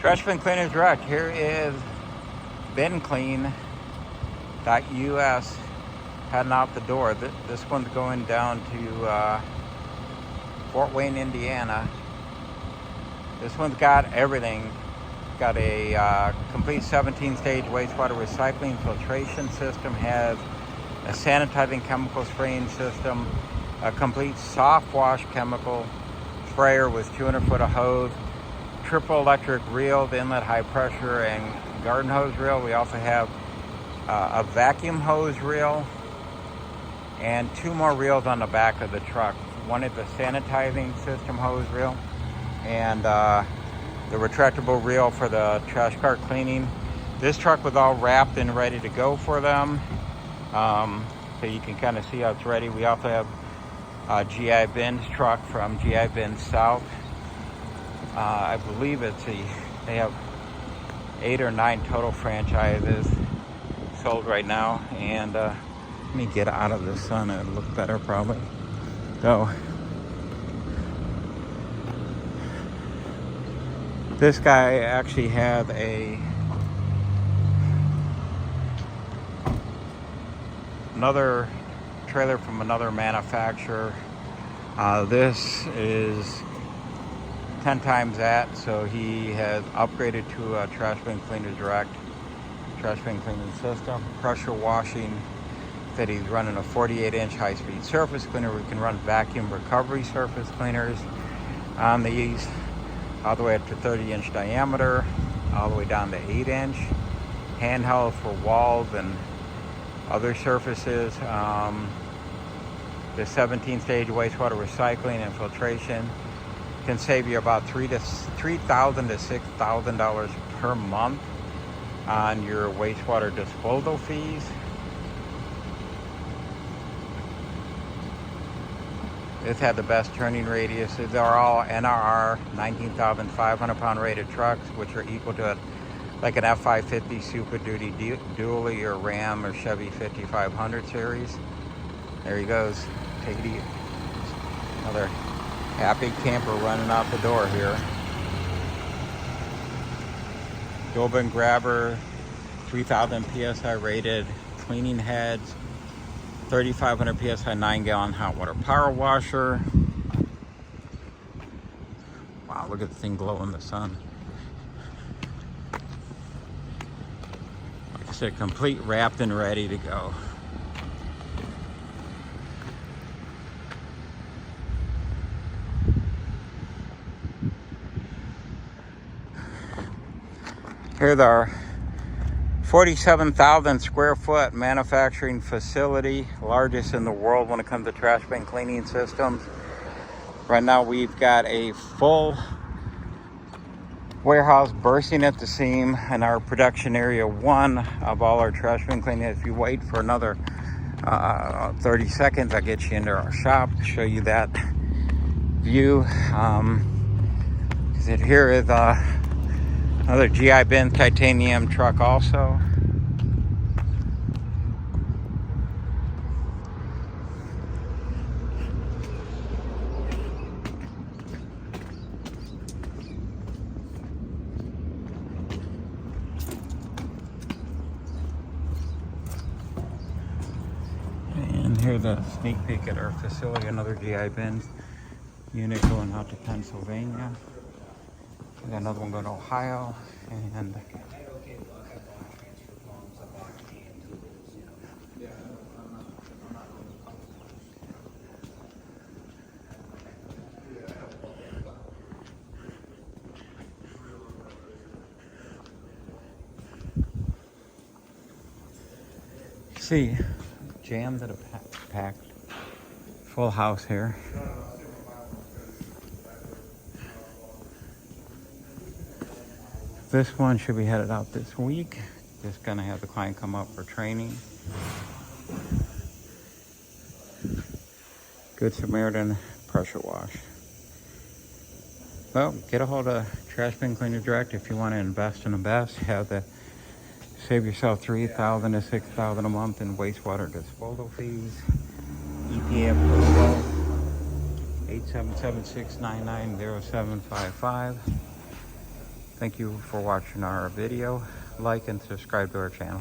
Trash bin cleaners direct. Here is binclean.us heading out the door. This one's going down to Fort Wayne, Indiana. This one's got everything. Got a complete 17-stage wastewater recycling filtration system, has a sanitizing chemical spraying system, a complete soft wash chemical sprayer with 200 foot of hose, triple electric reel, the inlet high pressure and garden hose reel. We also have a vacuum hose reel and two more reels on the back of the truck. One is the sanitizing system hose reel and the retractable reel for the trash cart cleaning. This truck was all wrapped and ready to go for them. So you can kind of see how it's ready. We also have a GI Bins truck from GI Bins South. I believe they have 8 or 9 total franchises sold right now. And let me get out of the sun, it'll look better probably. So this guy actually had another trailer from another manufacturer. This is 10 times that, so he has upgraded to a trash bin cleaner direct trash bin cleaning system, pressure washing. That he's running a 48-inch high-speed surface cleaner. We can run vacuum recovery surface cleaners on these, all the way up to 30-inch diameter, all the way down to 8-inch. Handheld for walls and other surfaces. The 17-stage wastewater recycling and filtration can save you about $3,000 to $6,000 per month on your wastewater disposal fees. This had the best turning radius. These are all NRR 19,500 pound rated trucks, which are equal to like an F550 Super Duty Dually or Ram or Chevy 5500 series. There he goes. Take it easy. Another happy camper running out the door here. Dual bin grabber, 3,000 PSI rated cleaning heads, 3,500 PSI 9-gallon hot water power washer. Wow, look at the thing glow in the sun. Like I said, complete, wrapped and ready to go. Here's our 47,000 square foot manufacturing facility, largest in the world when it comes to trash bin cleaning systems. Right now we've got a full warehouse bursting at the seam in our production area 1 of all our trash bin cleaning. If you wait for another 30 seconds, I'll get you into our shop to show you that view. Here is another GI Bin titanium truck also. And here's a sneak peek at our facility, another GI Bin unit going out to Pennsylvania. We got another one going to Ohio, and see, jammed at a packed full house here. This one should be headed out this week. Just gonna have the client come up for training. Good Samaritan pressure wash. Well, get a hold of Trash Bin Cleaner Direct if you want to invest in the best. Have the save yourself $3,000 to $6,000 a month in wastewater disposal fees. EPA-approved. 877-699-0755. Thank you for watching our video. Like and subscribe to our channel.